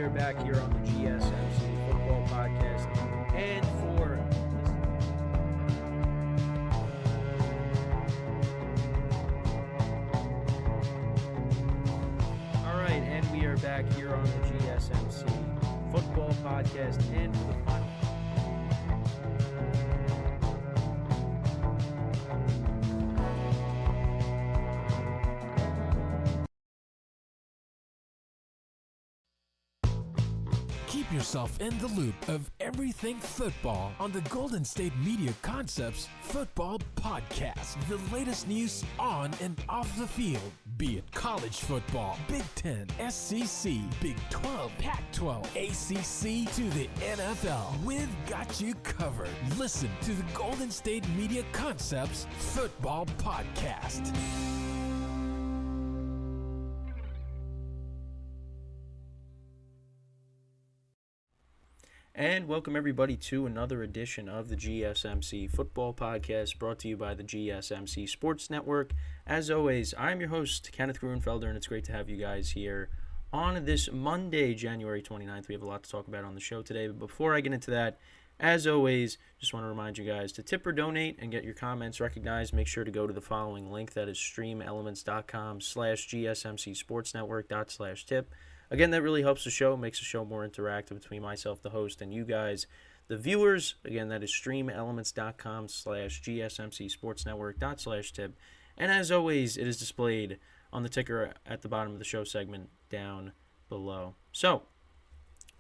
are back here on the GSMC Football Podcast. And we are back here on the GSMC Football Podcast. And for the final. Keep yourself in the loop of everything football on the Golden State Media Concepts Football Podcast. The latest news on and off the field, be it college football, Big Ten, SEC, Big 12, Pac-12, ACC to the NFL. We've got you covered. Listen to the Golden State Media Concepts Football Podcast. And welcome everybody to another edition of the GSMC Football Podcast, brought to you by the GSMC Sports Network. As always, I'm your host, Kenneth Gruenfelder, and it's great to have you guys here on this Monday, January 29th. We have a lot to talk about on the show today, but before I get into that, as always, just want to remind you guys to tip or donate and get your comments recognized. Make sure to go to the following link, that is streamelements.com/GSMCSportsNetwork./tip. Again, that really helps the show, makes the show more interactive between myself, the host, and you guys, the viewers. Again, that is streamelements.com/GSMCSportsNetwork./tip. And as always, it is displayed on the ticker at the bottom of the show segment down below. So,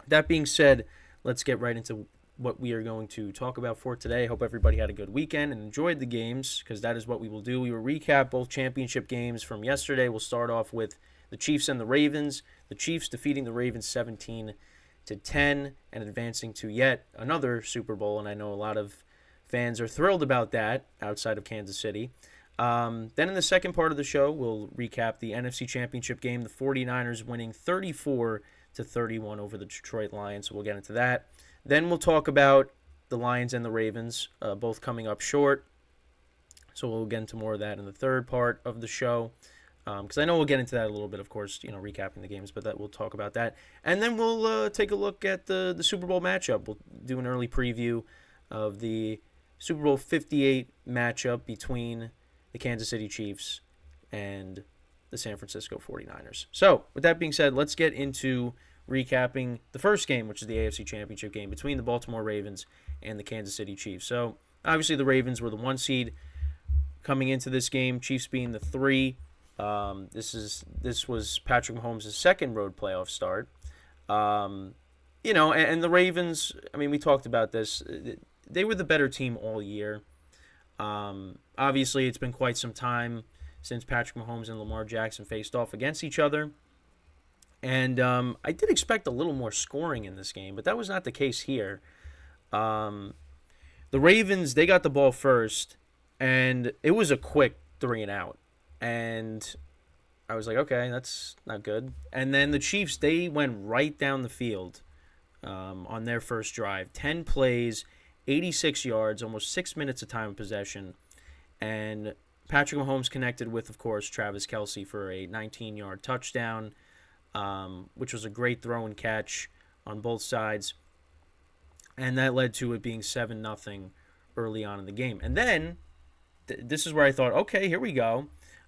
that being said, let's get right into what we are going to talk about for today. Hope everybody had a good weekend and enjoyed the games, because that is what we will do. We will recap both championship games from yesterday. We'll start off with the Chiefs and the Ravens. The Chiefs defeating the Ravens 17-10 and advancing to yet another Super Bowl, and I know a lot of fans are thrilled about that outside of Kansas City. Then in the second part of the show, we'll recap the NFC Championship game, the 49ers winning 34-31 over the Detroit Lions, so we'll get into that. Then we'll talk about the Lions and the Ravens, both coming up short, so we'll get into more of that in the third part of the show. Because I know we'll get into that a little bit, of course, recapping the games, but we'll talk about that. And then we'll take a look at the Super Bowl matchup. We'll do an early preview of the Super Bowl 58 matchup between the Kansas City Chiefs and the San Francisco 49ers. So, with that being said, let's get into recapping the first game, which is the AFC Championship game between the Baltimore Ravens and the Kansas City Chiefs. So, obviously the Ravens were the 1 seed coming into this game, Chiefs being the 3. This was Patrick Mahomes' second road playoff start. And the Ravens, we talked about this. They were the better team all year. Obviously, it's been quite some time since Patrick Mahomes and Lamar Jackson faced off against each other. And I did expect a little more scoring in this game, but that was not the case here. The Ravens, they got the ball first, and it was a quick 3-and-out. And I was like, okay, that's not good. And then the Chiefs, they went right down the field on their first drive. 10 plays, 86 yards, almost 6 minutes of time of possession. And Patrick Mahomes connected with, of course, Travis Kelce for a 19-yard touchdown, which was a great throw and catch on both sides. And that led to it being 7-0 early on in the game. And then, this is where I thought, okay, here we go.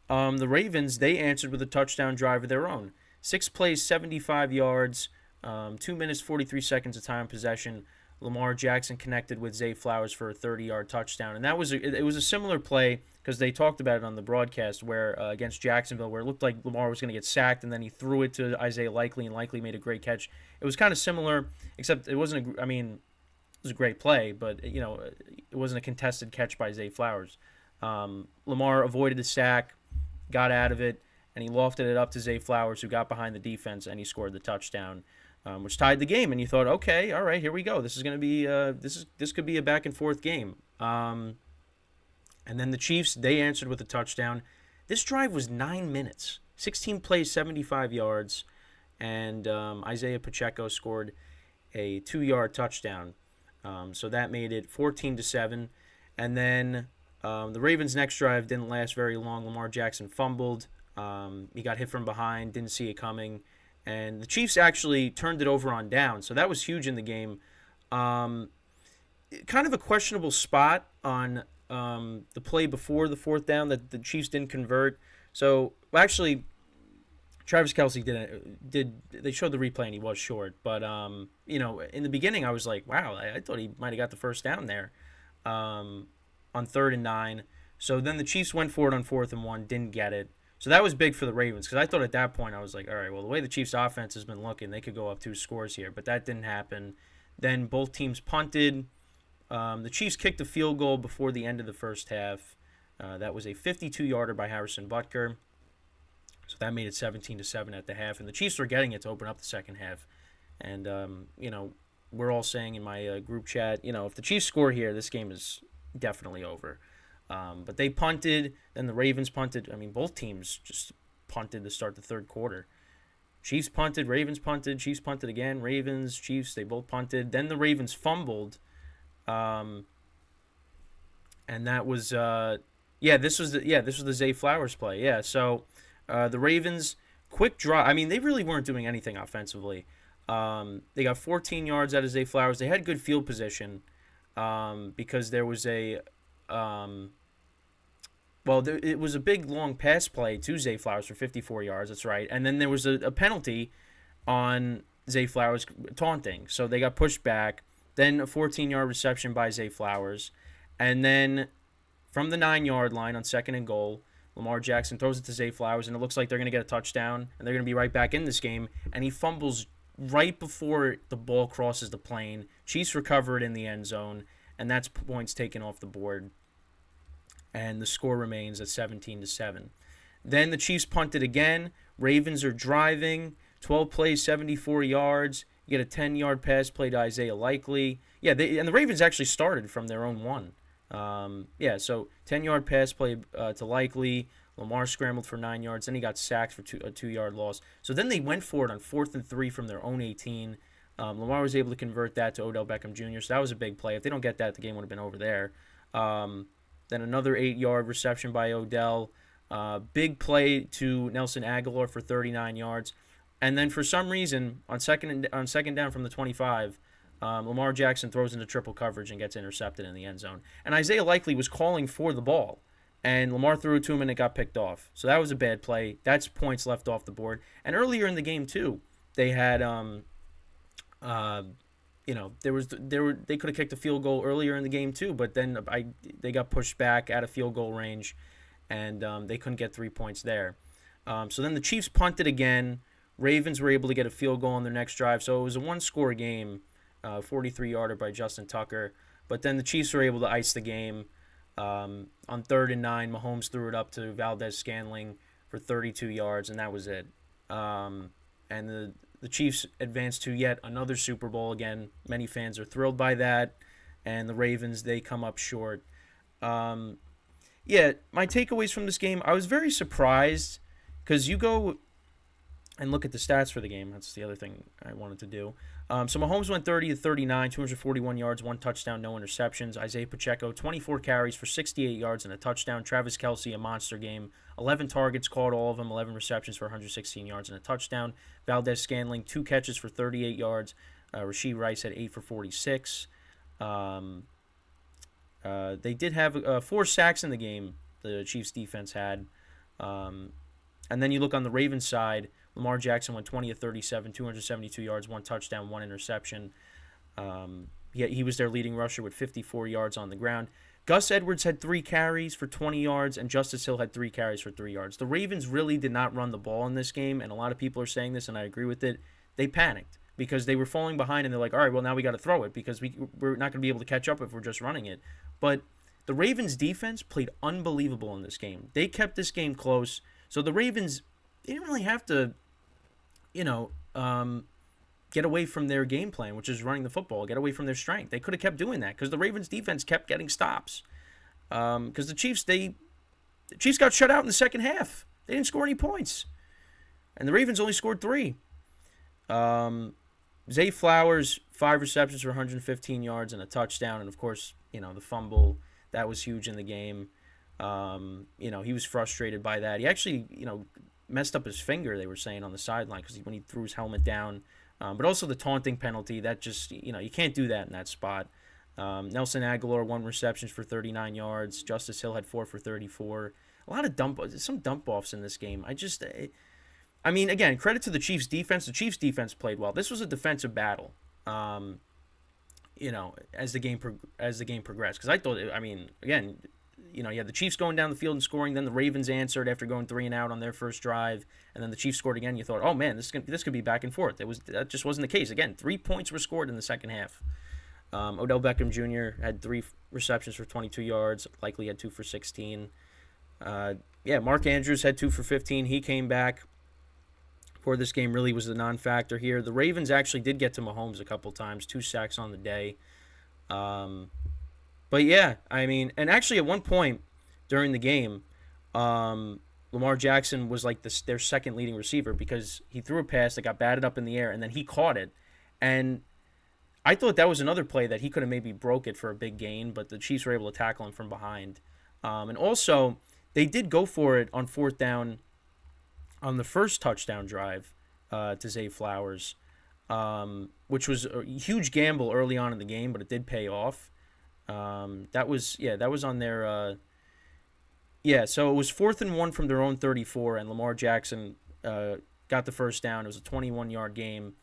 The Ravens, they answered with a touchdown drive of their own. 6 plays, 75 yards, 2 minutes, 43 seconds of time possession. Lamar Jackson connected with Zay Flowers for a 30-yard touchdown. And it was a similar play, because they talked about it on the broadcast, where against Jacksonville, where it looked like Lamar was going to get sacked, and then he threw it to Isaiah Likely, and Likely made a great catch. It was kind of similar, except it wasn't it was a great play, but it wasn't a contested catch by Zay Flowers. Lamar avoided the sack, got out of it, and he lofted it up to Zay Flowers, who got behind the defense, and he scored the touchdown, which tied the game. And you thought, okay, all right, here we go. This is going to be this could be a back and forth game. And then the Chiefs, they answered with a touchdown. This drive was 9 minutes, 16 plays, 75 yards, and Isaiah Pacheco scored a 2-yard touchdown. So that made it 14-7, and then the Ravens' next drive didn't last very long. Lamar Jackson fumbled. He got hit from behind, didn't see it coming, and the Chiefs actually turned it over on down, so that was huge in the game. Kind of a questionable spot on the play before the fourth down that the Chiefs didn't convert. So, well, actually, Travis Kelce did. They showed the replay and he was short, but in the beginning I was like, wow, I thought he might have got the first down there, on 3rd and 9. So then the Chiefs went for it on 4th and 1, didn't get it. So that was big for the Ravens because I thought at that point I was like, all right, well, the way the Chiefs' offense has been looking, they could go up 2 scores here, but that didn't happen. Then both teams punted. The Chiefs kicked a field goal before the end of the first half. That was a 52-yarder by Harrison Butker. So that made it 17-7 at the half, and the Chiefs were getting it to open up the second half. And we're all saying in my group chat, if the Chiefs score here, this game is definitely over. But they punted, then the Ravens punted. I mean, both teams just punted to start the third quarter. Chiefs punted, Ravens punted, Chiefs punted again, Ravens, Chiefs, they both punted. Then the Ravens fumbled, and that was this was the Zay Flowers play. Yeah, so the Ravens quick draw. I mean, they really weren't doing anything offensively. They got 14 yards out of Zay Flowers. They had good field position because there was it was a big long pass play to Zay Flowers for 54 yards. That's right. And then there was a penalty on Zay Flowers taunting. So they got pushed back. Then a 14-yard reception by Zay Flowers. And then from the 9-yard line on 2nd and goal, Lamar Jackson throws it to Zay Flowers, and it looks like they're going to get a touchdown, and they're going to be right back in this game. And he fumbles right before the ball crosses the plane. Chiefs recover it in the end zone, and that's points taken off the board. And the score remains at 17-7. Then the Chiefs punted again. Ravens are driving. 12 plays, 74 yards. You get a 10-yard pass play to Isaiah Likely. Yeah, and the Ravens actually started from their own 1. So 10-yard pass play to Likely. Lamar scrambled for 9 yards. Then he got sacked for a 2-yard loss. So then they went for it on 4th and 3 from their own 18. Lamar was able to convert that to Odell Beckham Jr., so that was a big play. If they don't get that, the game would have been over there. Then another 8-yard reception by Odell. Big play to Nelson Aguilar for 39 yards. And then for some reason, on second down from the 25, Lamar Jackson throws into triple coverage and gets intercepted in the end zone. And Isaiah Likely was calling for the ball. And Lamar threw it to him and it got picked off. So that was a bad play. That's points left off the board. And earlier in the game, too, they had they could have kicked a field goal earlier in the game too, but then they got pushed back out of field goal range, and they couldn't get 3 points there. So then the Chiefs punted again. Ravens were able to get a field goal on their next drive, so it was a 1-score game, 43-yarder by Justin Tucker. But then the Chiefs were able to ice the game. On 3rd and 9, Mahomes threw it up to Valdez-Scantling for 32 yards, and that was it. And the Chiefs advanced to yet another Super Bowl. Again, many fans are thrilled by that. And the Ravens, they come up short. My takeaways from this game, I was very surprised because you go and look at the stats for the game. That's the other thing I wanted to do. So Mahomes went 30 of 39, 241 yards, 1 touchdown, no interceptions. Isaiah Pacheco, 24 carries for 68 yards and a touchdown. Travis Kelce, a monster game. 11 targets, caught all of them, 11 receptions for 116 yards and a touchdown. Valdez-Scantling, 2 catches for 38 yards. Rashee Rice had 8 for 46. They did have 4 sacks in the game, the Chiefs defense had. And then you look on the Ravens side, Lamar Jackson went 20 of 37, 272 yards, 1 touchdown, 1 interception. He was their leading rusher with 54 yards on the ground. Gus Edwards had 3 carries for 20 yards, and Justice Hill had 3 carries for 3 yards. The Ravens really did not run the ball in this game, and a lot of people are saying this, and I agree with it. They panicked because they were falling behind, and they're like, all right, well, now we got to throw it because we're not going to be able to catch up if we're just running it. But the Ravens' defense played unbelievable in this game. They kept this game close. So the Ravens, they didn't really have to, get away from their game plan, which is running the football, get away from their strength. They could have kept doing that because the Ravens' defense kept getting stops. Because the Chiefs got shut out in the second half. They didn't score any points. And the Ravens only scored 3. Zay Flowers, 5 receptions for 115 yards and a touchdown. And, of course, the fumble, that was huge in the game. He was frustrated by that. He actually, messed up his finger, they were saying on the sideline, because when he threw his helmet down. But also the taunting penalty, that just, you can't do that in that spot. Nelson Aguilar, 1 receptions for 39 yards. Justice Hill had 4 for 34. A lot of some dump-offs in this game. I mean, again, credit to the Chiefs' defense. The Chiefs' defense played well. This was a defensive battle, as the game progressed. Because I thought, again, you had the Chiefs going down the field and scoring. Then the Ravens answered after going 3 and out on their first drive, and then the Chiefs scored again. You thought, oh man, this could be back and forth. That just wasn't the case. Again, 3 points were scored in the second half. Odell Beckham Jr. had 3 receptions for 22 yards. Likely had 2 for 16. Mark Andrews had 2 for 15. He came back for this game. Really was the non-factor here. The Ravens actually did get to Mahomes a couple times. 2 sacks on the day. But yeah, and actually at one point during the game, Lamar Jackson was like their second leading receiver, because he threw a pass that got batted up in the air, and then he caught it. And I thought that was another play that he could have maybe broke it for a big gain, but the Chiefs were able to tackle him from behind. And also, they did go for it on 4th down on the first touchdown drive to Zay Flowers, which was a huge gamble early on in the game, but it did pay off. That was on their so it was 4th and 1 from their own 34, and Lamar Jackson got the first down. It was a 21-yard game,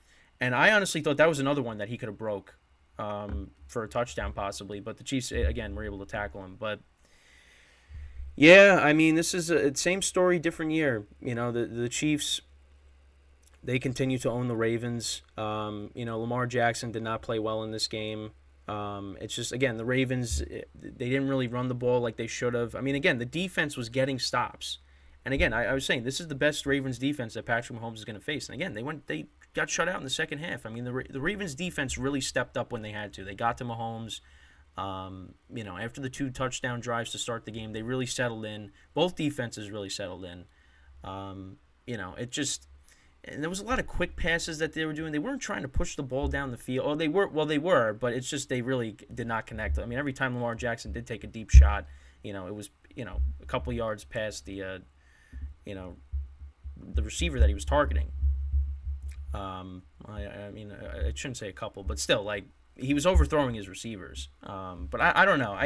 and I honestly thought that was another one that he could have broke for a touchdown possibly, but the Chiefs again were able to tackle him. But yeah, this is a same story, different year. The Chiefs, they continue to own the Ravens. Lamar Jackson did not play well in this game. It's just, again, the Ravens, they didn't really run the ball like they should have. Again, the defense was getting stops. And again, I was saying, this is the best Ravens defense that Patrick Mahomes is going to face. And again, they got shut out in the second half. The Ravens defense really stepped up when they had to. They got to Mahomes. After the 2 touchdown drives to start the game, they really settled in. Both defenses really settled in. And there was a lot of quick passes that they were doing. They weren't trying to push the ball down the field. Oh, they were, but it's just they really did not connect. Every time Lamar Jackson did take a deep shot, it was, a couple yards past the receiver that he was targeting. I shouldn't say a couple, but still, he was overthrowing his receivers. But I don't know.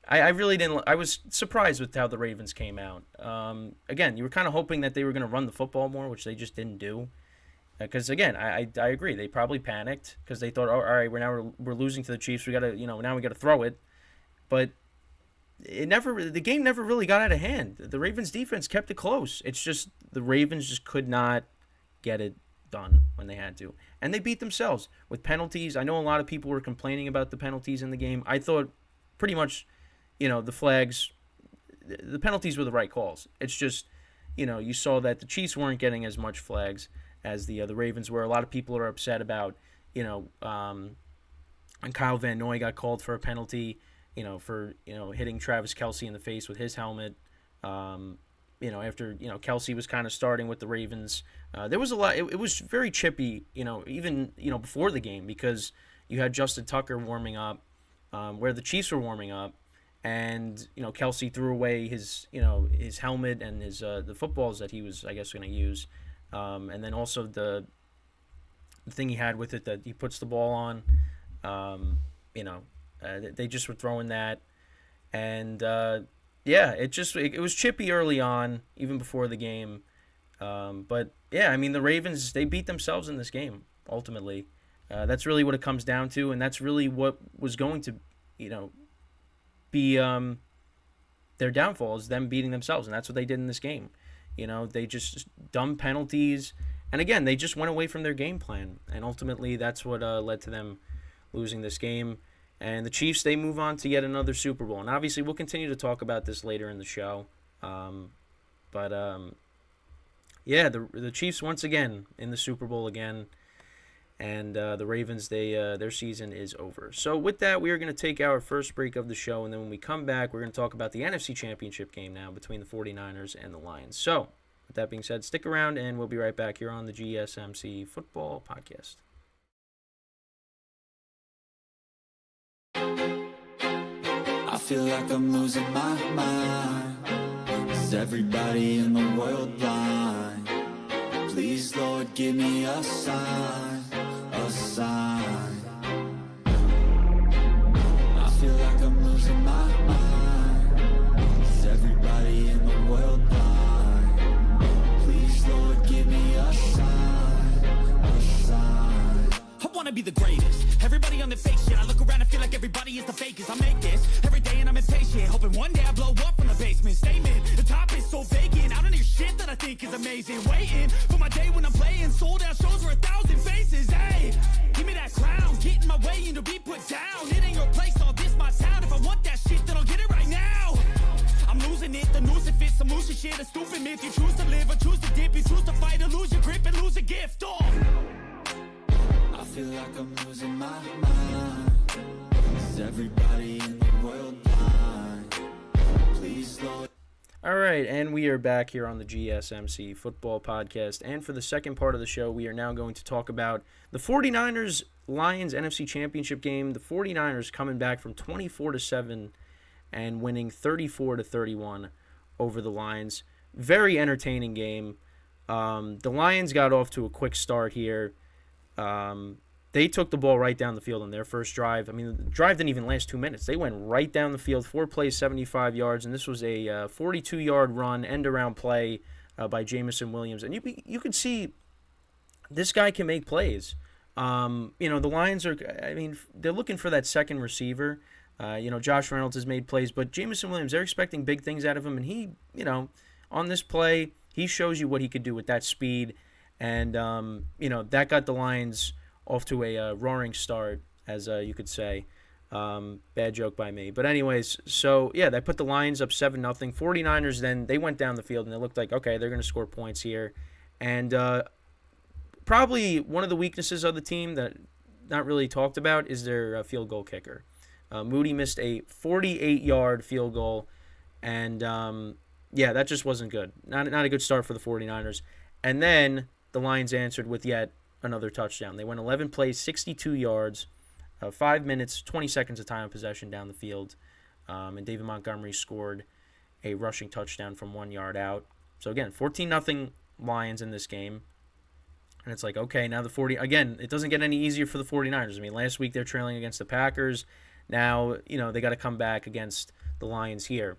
I really didn't. I was surprised with how the Ravens came out. Again, you were kind of hoping that they were going to run the football more, which they just didn't do. Because again, I agree. They probably panicked because they thought, oh, all right, we're losing to the Chiefs. We got to now we got to throw it. But the game never really got out of hand. The Ravens defense kept it close. It's just the Ravens just could not get it done when they had to, and they beat themselves with penalties. I know a lot of people were complaining about the penalties in the game. I thought pretty much, the flags, the penalties were the right calls. It's just, you saw that the Chiefs weren't getting as much flags as the Ravens were. A lot of people are upset about, and Kyle Van Noy got called for a penalty, for hitting Travis Kelce in the face with his helmet. After Kelce was kind of starting with the Ravens, there was a lot. It was very chippy, even before the game, because you had Justin Tucker warming up, where the Chiefs were warming up. And Kelce threw away his helmet and his the footballs that he was, I guess, going to use, and then also the thing he had with it that he puts the ball on. They just were throwing that, and it was chippy early on, even before the game. But yeah, the Ravens, they beat themselves in this game ultimately. That's really what it comes down to, and that's really what was going to be their downfall, is them beating themselves, and that's what they did in this game. They just dumb penalties, and again, they just went away from their game plan, and ultimately that's what led to them losing this game. And the Chiefs, they move on to yet another Super Bowl, and obviously we'll continue to talk about this later in the show. The Chiefs once again in the Super Bowl again. And the Ravens, their season is over. So with that, we are going to take our first break of the show, and then when we come back, we're going to talk about the NFC Championship game now between the 49ers and the Lions. So with that being said, stick around, and we'll be right back here on the GSMC Football Podcast. I feel like I'm losing my mind. Is everybody in the world blind? Please, Lord, give me a sign, a sign. I feel like I'm losing my mind. Is everybody in the world blind? Please, Lord, give me a sign, a sign. I wanna be the greatest. Everybody on the fake shit. I look around and feel like everybody is the fakest. I make this every day and I'm impatient, hoping one day I blow up from the basement. Statement, the top is so vacant. I don't hear shit that I think is amazing. Waiting for my day when I'm playing sold out shows for 1,000 faces. Hey, give me that crown, get in my way and to be put down. It ain't your place, all this my town. If I want that shit, then I'll get it right now. I'm losing it, the noose it fits, some losing shit, a stupid myth. You choose to live or choose to dip, you choose to fight or lose your grip and lose a gift. Oh, I feel like I'm losing my mind. Is everybody in the world blind? Please, Lord. All right, and we are back here on the GSMC Football Podcast. And for the second part of the show, we are now going to talk about the 49ers-Lions NFC Championship game. The 49ers coming back from 24-7 and winning 34-31 over the Lions. Very entertaining game. The Lions got off to a quick start here. They took the ball right down the field on their first drive. I mean, the drive didn't even last 2 minutes. They went right down the field, 4 plays, 75 yards, and this was a 42-yard run, end-around play by Jamison Williams. And you could see this guy can make plays. The Lions they're looking for that second receiver. Josh Reynolds has made plays, but Jamison Williams, they're expecting big things out of him, and he, on this play, he shows you what he could do with that speed. And, that got the Lions off to a roaring start, as you could say. Bad joke by me. But anyways, so, yeah, they put the Lions up 7-0. 49ers, then they went down the field, and it looked like, okay, they're going to score points here. And probably one of the weaknesses of the team that not really talked about is their field goal kicker. Moody missed a 48-yard field goal, and, that just wasn't good. Not a good start for the 49ers. And then the Lions answered with yet another touchdown. They went 11 plays, 62 yards, 5 minutes, 20 seconds of time of possession down the field. And David Montgomery scored a rushing touchdown from 1 yard out. So, again, 14-0 Lions in this game. And it's like, okay, now again, it doesn't get any easier for the 49ers. I mean, last week they're trailing against the Packers. Now, they got to come back against the Lions here.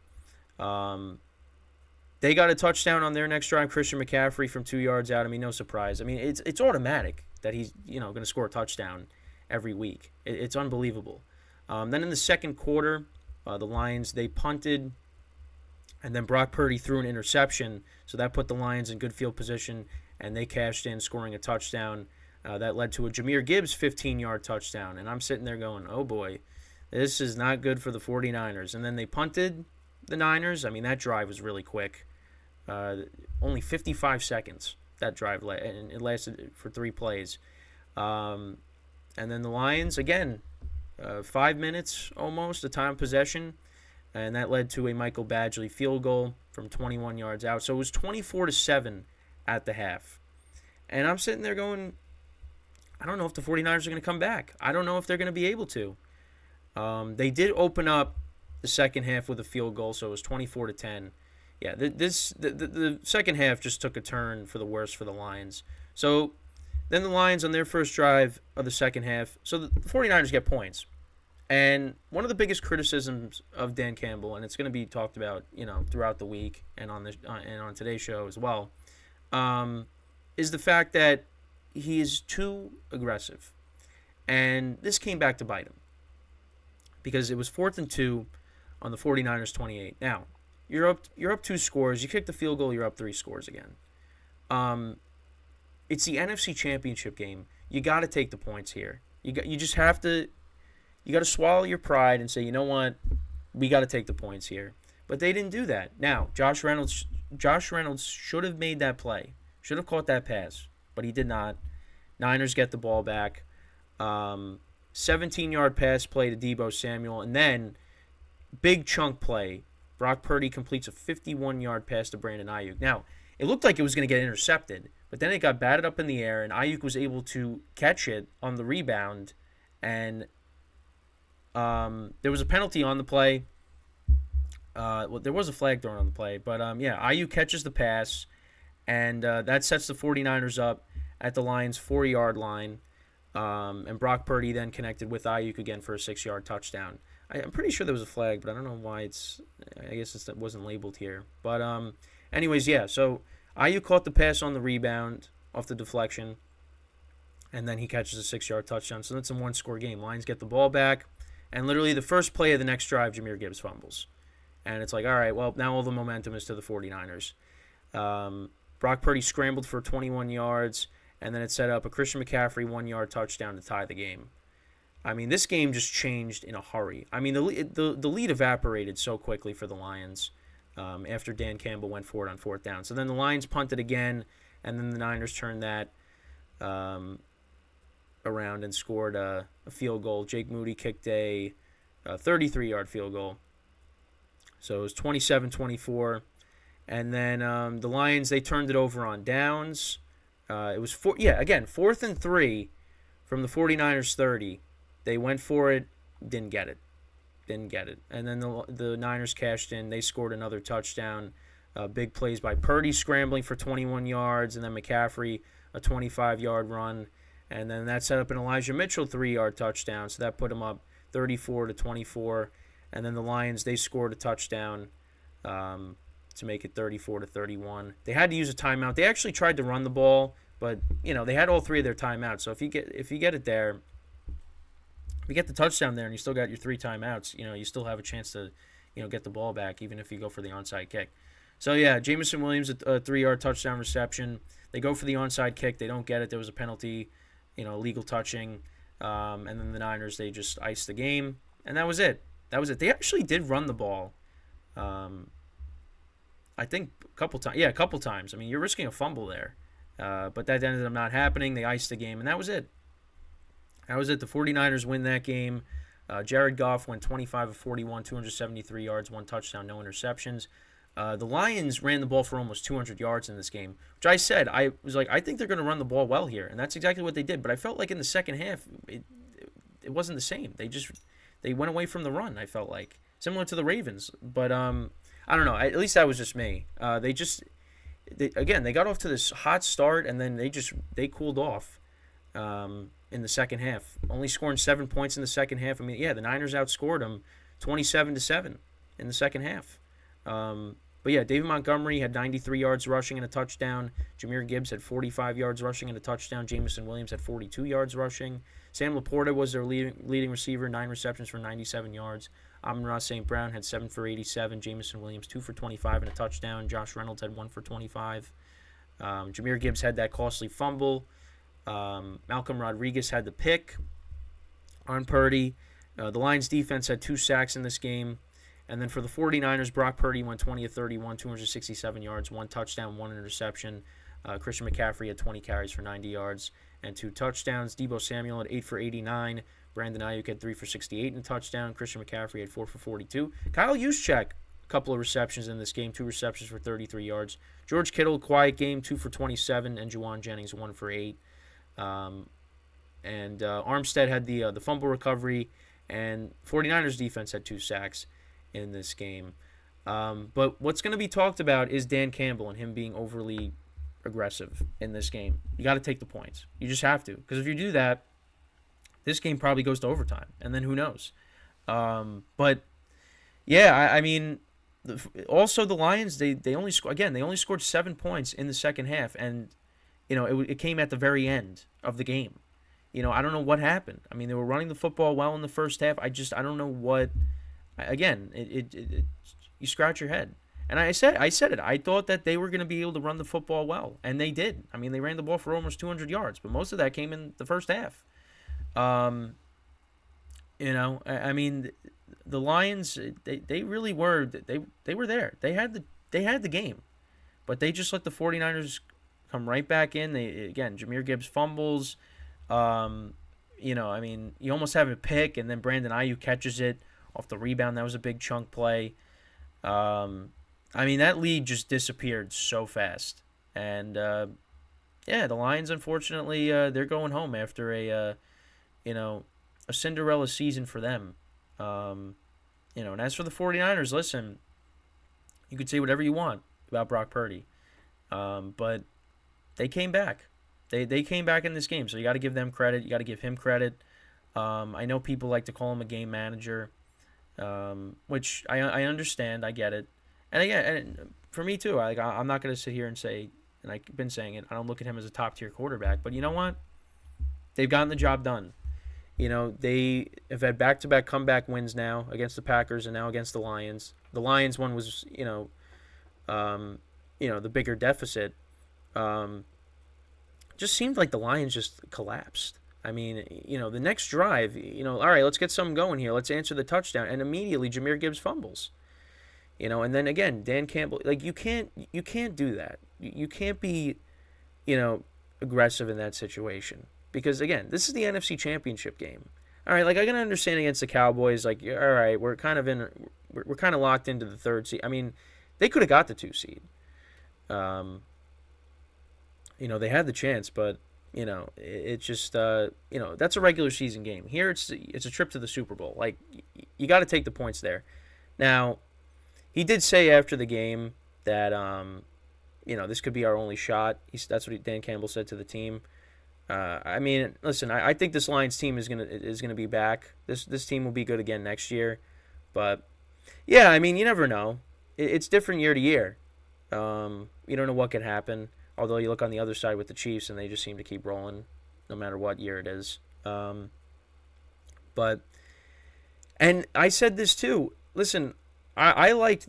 They got a touchdown on their next drive. Christian McCaffrey from 2 yards out. I mean, no surprise. I mean, it's automatic that he's going to score a touchdown every week. It's unbelievable. Then in the second quarter, the Lions, they punted, and then Brock Purdy threw an interception. So that put the Lions in good field position, and they cashed in, scoring a touchdown. That led to a Jahmyr Gibbs 15-yard touchdown. And I'm sitting there going, oh boy, this is not good for the 49ers. And then they punted the Niners. I mean, that drive was really quick. Only 55 seconds that drive, and it lasted for 3 plays. And then the Lions, again, 5 minutes almost, the time of possession, and that led to a Michael Badgley field goal from 21 yards out. So it was 24-7 at the half. And I'm sitting there going, I don't know if the 49ers are going to come back. I don't know if they're going to be able to. They did open up the second half with a field goal, so it was 24-10. Yeah, the second half just took a turn for the worse for the Lions. So then the Lions on their first drive of the second half, so the 49ers get points. And one of the biggest criticisms of Dan Campbell, and it's going to be talked about, throughout the week and on today's show as well, is the fact that he is too aggressive. And this came back to bite him, because it was 4th and 2 on the 49ers 28. Now, you're up 2 scores. You kick the field goal, you're up 3 scores again. It's the NFC Championship game. You got to take the points here. You just have to. You got to swallow your pride and say, you know what, we got to take the points here. But they didn't do that. Now, Josh Reynolds should have made that play. Should have caught that pass, but he did not. Niners get the ball back. 17-yard pass play to Deebo Samuel, and then big chunk play. Brock Purdy completes a 51-yard pass to Brandon Ayuk. Now, it looked like it was going to get intercepted, but then it got batted up in the air, and Ayuk was able to catch it on the rebound, and there was a penalty on the play. Well, there was a flag thrown on the play, but Ayuk catches the pass, and that sets the 49ers up at the Lions' 4-yard line. And Brock Purdy then connected with Ayuk again for a 6-yard touchdown. I'm pretty sure there was a flag, but I don't know why I guess it wasn't labeled here. But anyways, yeah. So Ayuk caught the pass on the rebound off the deflection, and then he catches a 6-yard touchdown. So that's a 1-score game. Lions get the ball back, and literally the first play of the next drive, Jahmyr Gibbs fumbles. And it's like, all right, well, now all the momentum is to the 49ers. Brock Purdy scrambled for 21 yards, and then it set up a Christian McCaffrey 1-yard touchdown to tie the game. I mean, this game just changed in a hurry. I mean, the lead evaporated so quickly for the Lions after Dan Campbell went for it on 4th down. So then the Lions punted again, and then the Niners turned that around and scored a field goal. Jake Moody kicked a 33-yard field goal. So it was 27-24. And then the Lions, they turned it over on downs. It was 4th and 3 from the 49ers 30. They went for it, didn't get it. And then the Niners cashed in. They scored another touchdown. Big plays by Purdy scrambling for 21 yards, and then McCaffrey a 25-yard run. And then that set up an Elijah Mitchell 3-yard touchdown. So that put him up 34-24. And then the Lions, they scored a touchdown to make it 34-31. They had to use a timeout. They actually tried to run the ball, but they had all 3 of their timeouts. So if you get it there, if you get the touchdown there and you still got your 3 timeouts, you still have a chance to get the ball back even if you go for the onside kick. So yeah, Jameson Williams a 3-yard touchdown reception. They go for the onside kick. They don't get it. There was a penalty, illegal touching, and then the Niners, they just iced the game, and that was it. They actually did run the ball. I think a couple times. Yeah, a couple times. I mean, you're risking a fumble there. But that ended up not happening. They iced the game, and that was it. The 49ers win that game. Jared Goff went 25 of 41, 273 yards, 1 touchdown, no interceptions. The Lions ran the ball for almost 200 yards in this game, which I said, I was like, I think they're going to run the ball well here, and that's exactly what they did. But I felt like in the second half, it wasn't the same. They went away from the run, I felt like. Similar to the Ravens. But I don't know. At least that was just me. They got off to this hot start, and then they cooled off in the second half. Only scoring 7 points in the second half. I mean, yeah, the Niners outscored them 27-7 in the second half. But yeah, David Montgomery had 93 yards rushing and a touchdown. Jahmyr Gibbs had 45 yards rushing and a touchdown. Jameson Williams had 42 yards rushing. Sam Laporta was their leading receiver, 9 receptions for 97 yards. Amon-Ra St. Brown had 7 for 87. Jameson Williams 2 for 25 and a touchdown. Josh Reynolds had 1 for 25. Jahmyr Gibbs had that costly fumble. Malcolm Rodriguez had the pick on Purdy. The Lions defense had 2 sacks in this game. And then for the 49ers, Brock Purdy went 20 of 31, 267 yards, 1 touchdown, 1 interception. Christian McCaffrey had 20 carries for 90 yards and 2 touchdowns. Deebo Samuel had 8 for 89. Brandon Ayuk had 3 for 68 and a touchdown. Christian McCaffrey had 4 for 42. Kyle Juszczyk, a couple of receptions in this game, 2 receptions for 33 yards. George Kittle, quiet game, 2 for 27, and Juwan Jennings, 1 for 8. Armstead had the fumble recovery, and 49ers defense had 2 sacks in this game. But what's going to be talked about is Dan Campbell and him being overly aggressive in this game. You got to take the points. You just have to. Because if you do that, this game probably goes to overtime. And then who knows? But, yeah, I mean, also the Lions, they only scored 7 points in the second half. And, it came at the very end of the game. I don't know what happened. I mean, they were running the football well in the first half. I don't know what... Again, you scratch your head. And I said it. I thought that they were going to be able to run the football well, and they did. I mean, they ran the ball for almost 200 yards, but most of that came in the first half. I mean, the Lions, they really were. They were there. They had the game, but they just let the 49ers come right back in. Jahmyr Gibbs fumbles. I mean, you almost have a pick, and then Brandon Ayuk catches it off the rebound. That was a big chunk play. I mean, that lead just disappeared so fast. And, the Lions, unfortunately, they're going home after a Cinderella season for them. And as for the 49ers, listen, You could say whatever you want about Brock Purdy, but they came back. They came back in this game, so you got to give them credit. You got to give him credit. I know people like to call him a game manager, which I understand. I get it. And again, and for me too, I'm not going to sit here and say, and I've been saying it, I don't look at him as a top-tier quarterback. But you know what? They've gotten the job done. You know, they have had back-to-back comeback wins now against the Packers and now against the Lions. The Lions one was, the bigger deficit. Just seemed like the Lions just collapsed. I mean, the next drive, all right, let's get something going here. Let's answer the touchdown. And immediately Jahmyr Gibbs fumbles. And then again, Dan Campbell, you can't do that. You can't be, aggressive in that situation. Because again, this is the NFC Championship game. All right, I can understand against the Cowboys, all right, we're kind of locked into the 3rd seed. I mean, they could have got the 2 seed. They had the chance, but it's just that's a regular season game. Here it's a trip to the Super Bowl. You got to take the points there. Now, he did say after the game that this could be our only shot. That's what Dan Campbell said to the team. I mean, listen, I think this Lions team is gonna be back. This team will be good again next year. But yeah, I mean, you never know. It's different year to year. You don't know what could happen. Although you look on the other side with the Chiefs, and they just seem to keep rolling, no matter what year it is. And I said this too. Listen, I liked,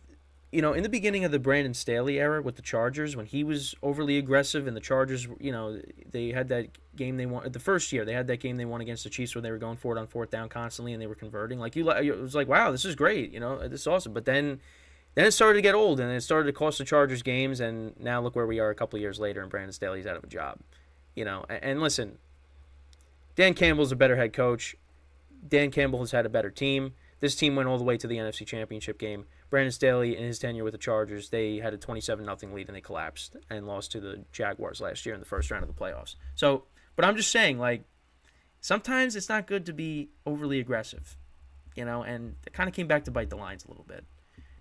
in the beginning of the Brandon Staley era with the Chargers, when he was overly aggressive, and the Chargers, they had that game they won. The first year, they had that game they won against the Chiefs where they were going for it on 4th down constantly, and they were converting. It was like, wow, this is great. This is awesome. But then it started to get old, and it started to cost the Chargers games, and now look where we are a couple of years later, and Brandon Staley's out of a job. And listen, Dan Campbell's a better head coach. Dan Campbell has had a better team. This team went all the way to the NFC Championship game. Brandon Staley, in his tenure with the Chargers, they had a 27-0 lead, and they collapsed and lost to the Jaguars last year in the first round of the playoffs. So, but I'm just saying, sometimes it's not good to be overly aggressive, and it kind of came back to bite the Lions a little bit.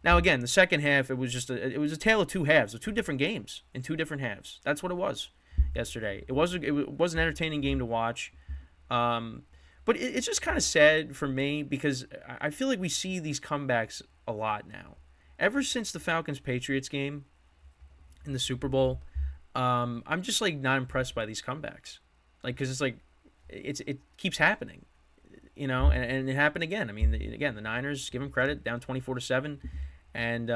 Now, again, the second half, it was a tale of 2 halves, of 2 different games in 2 different halves. That's what it was yesterday. It was an entertaining game to watch. But it's just kind of sad for me because I feel like we see these comebacks a lot now. Ever since the Falcons-Patriots game in the Super Bowl, I'm just not impressed by these comebacks. Because it keeps happening, and it happened again. I mean, the Niners, give them credit, down 24-7, and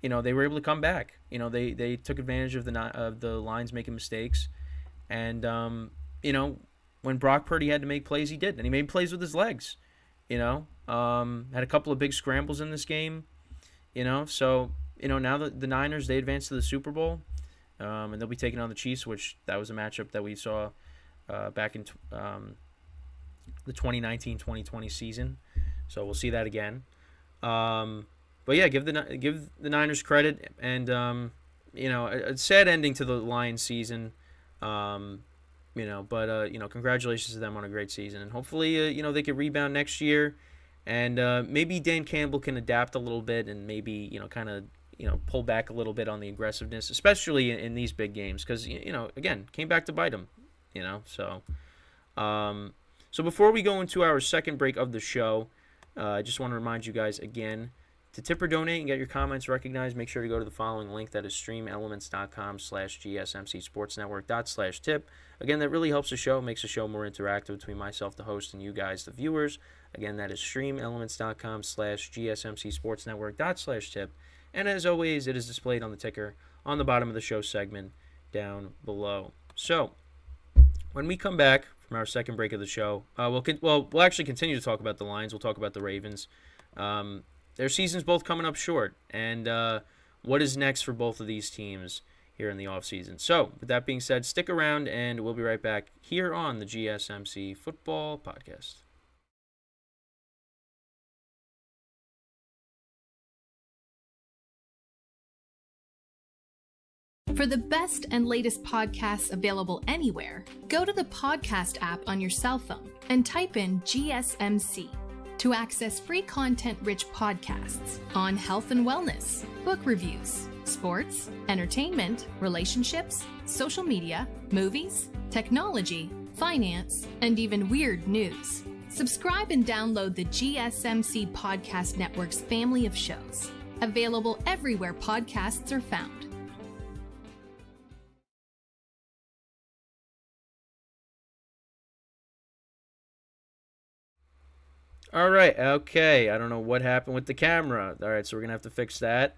they were able to come back. They took advantage of the Lions making mistakes, and when Brock Purdy had to make plays, he did. And he made plays with his legs, had a couple of big scrambles in this game, So, now the Niners, they advanced to the Super Bowl, and they'll be taking on the Chiefs, which that was a matchup that we saw back in the 2019-2020 season. So we'll see that again. But, yeah, give the Niners credit. And, a sad ending to the Lions season. But congratulations to them on a great season, and hopefully, they can rebound next year, and maybe Dan Campbell can adapt a little bit, and maybe, pull back a little bit on the aggressiveness, especially in these big games, because, again, came back to bite him, so before we go into our second break of the show, I just want to remind you guys again, to tip or donate and get your comments recognized, make sure to go to the following link, that is streamelements.com/GSMCSportsNetwork./tip. Again, that really helps the show, makes the show more interactive between myself, the host, and you guys, the viewers. Again, that is streamelements.com/GSMCSportsNetwork./tip. And as always, it is displayed on the ticker on the bottom of the show segment down below. So, when we come back from our second break of the show, we'll actually continue to talk about the Lions. We'll talk about the Ravens. Their season's both coming up short, and what is next for both of these teams here in the offseason. So, with that being said, stick around, and we'll be right back here on the GSMC Football Podcast. For the best and latest podcasts available anywhere, go to the podcast app on your cell phone and type in GSMC. To access free content-rich podcasts on health and wellness, book reviews, sports, entertainment, relationships, social media, movies, technology, finance, and even weird news. Subscribe and download the GSMC Podcast Network's family of shows, available everywhere podcasts are found. All right, okay. I don't know what happened with the camera. All right, so we're going to have to fix that.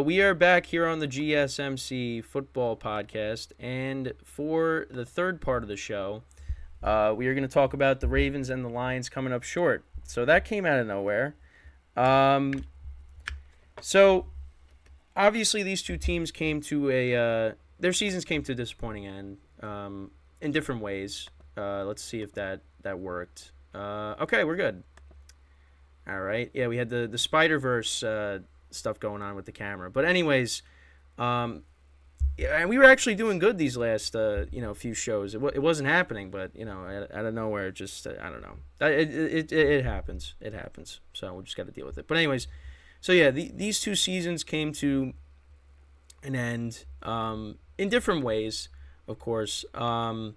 We are back here on the GSMC Football Podcast, and for the third part of the show, we are going to talk about the Ravens and the Lions coming up short. So that came out of nowhere. So obviously these two teams came to their seasons came to a disappointing end in different ways. Let's see if that worked. Okay, we're good. All right. Yeah, we had the Spider-Verse stuff going on with the camera. But anyways, yeah, and we were actually doing good these last few shows. It wasn't happening, but out of nowhere, just I don't know. It happens. It happens. So we just got to deal with it. But anyways, so yeah, these two seasons came to an end in different ways, of course. With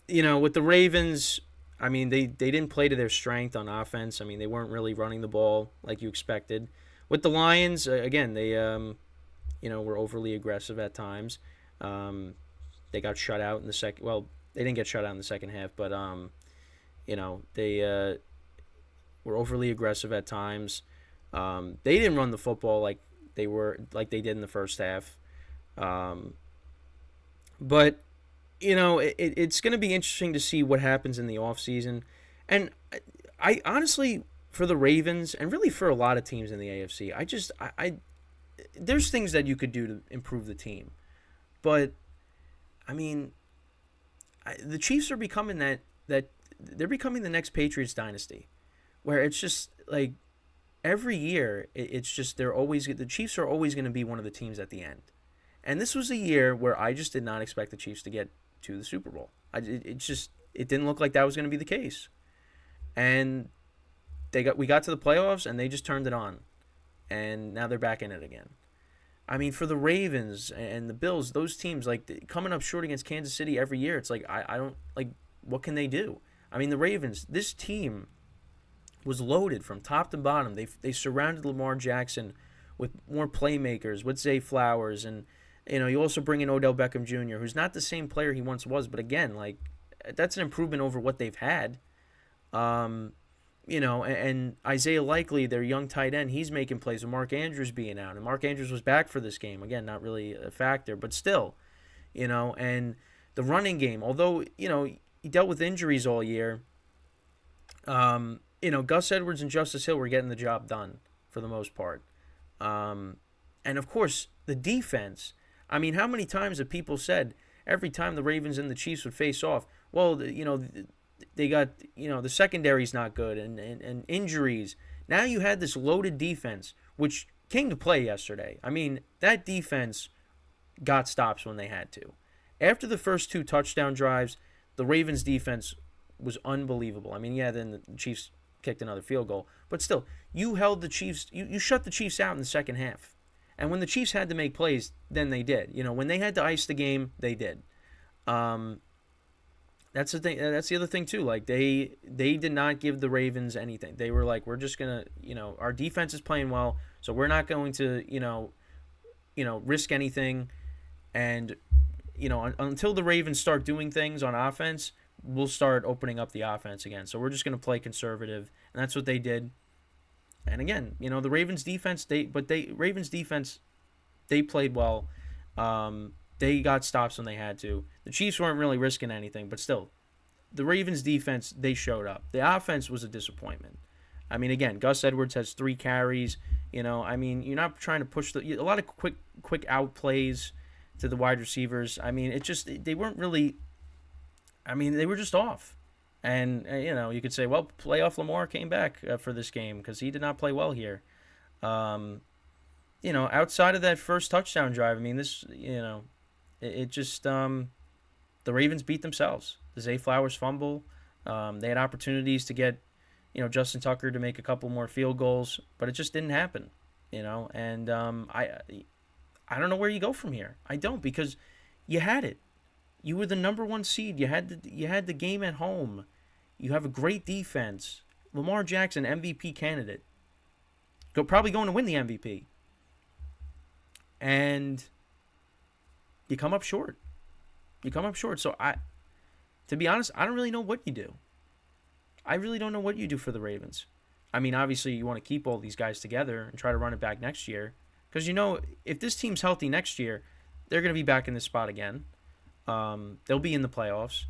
the Ravens, I mean, they didn't play to their strength on offense. I mean, they weren't really running the ball like you expected. With the Lions, again, they were overly aggressive at times. They got shut out in the second. Well, they didn't get shut out in the second half, but they were overly aggressive at times. They didn't run the football like they did in the first half. But it's going to be interesting to see what happens in the offseason. And I honestly, for the Ravens, and really for a lot of teams in the AFC, there's things that you could do to improve the team. But, I mean, the Chiefs are becoming that they're becoming the next Patriots dynasty, where it's just like every year, it's just the Chiefs are always going to be one of the teams at the end. And this was a year where I just did not expect the Chiefs to get to the Super Bowl. It didn't look like that was going to be the case. And we got to the playoffs and they just turned it on. And now they're back in it again. I mean, for the Ravens and the Bills, those teams, like, coming up short against Kansas City every year, it's like, I don't, like, what can they do? I mean, the Ravens, this team was loaded from top to bottom. They surrounded Lamar Jackson with more playmakers, with Zay Flowers, and you also bring in Odell Beckham Jr., who's not the same player he once was, but again, like, that's an improvement over what they've had. And Isaiah Likely, their young tight end, he's making plays with Mark Andrews being out. And Mark Andrews was back for this game. Again, not really a factor, but still, and the running game, although, he dealt with injuries all year, Gus Edwards and Justice Hill were getting the job done for the most part. And of course, the defense. I mean, how many times have people said every time the Ravens and the Chiefs would face off, well, they got, the secondary's not good and injuries. Now you had this loaded defense, which came to play yesterday. I mean, that defense got stops when they had to. After the first two touchdown drives, the Ravens defense was unbelievable. I mean, yeah, then the Chiefs kicked another field goal, but still, you held the Chiefs, you shut the Chiefs out in the second half. And when the Chiefs had to make plays, then they did. When they had to ice the game, they did. That's the thing. That's the other thing too. Like, they did not give the Ravens anything. They were like, we're just gonna, our defense is playing well, so we're not going to, risk anything. And until the Ravens start doing things on offense, we'll start opening up the offense again. So we're just gonna play conservative, and that's what they did. And again, the Ravens defense, they played well. They got stops when they had to. The Chiefs weren't really risking anything, but still, the Ravens defense, they showed up. The offense was a disappointment. I mean, again, Gus Edwards has 3 carries. I mean, you're not trying to push a lot of quick out plays to the wide receivers. I mean, they weren't really. I mean, they were just off. And, you could say, well, playoff Lamar came back for this game because he did not play well here. Outside of that first touchdown drive, I mean, this, it just, the Ravens beat themselves. The Zay Flowers fumble. They had opportunities to get, Justin Tucker to make a couple more field goals, but it just didn't happen, and I don't know where you go from here. I don't, because you had it. You were the number one seed. You had the game at home. You have a great defense. Lamar Jackson, MVP candidate. Probably going to win the MVP. And you come up short. So to be honest, I don't really know what you do. I really don't know what you do for the Ravens. I mean, obviously you want to keep all these guys together and try to run it back next year. Because, if this team's healthy next year, they're going to be back in this spot again. They'll be in the playoffs.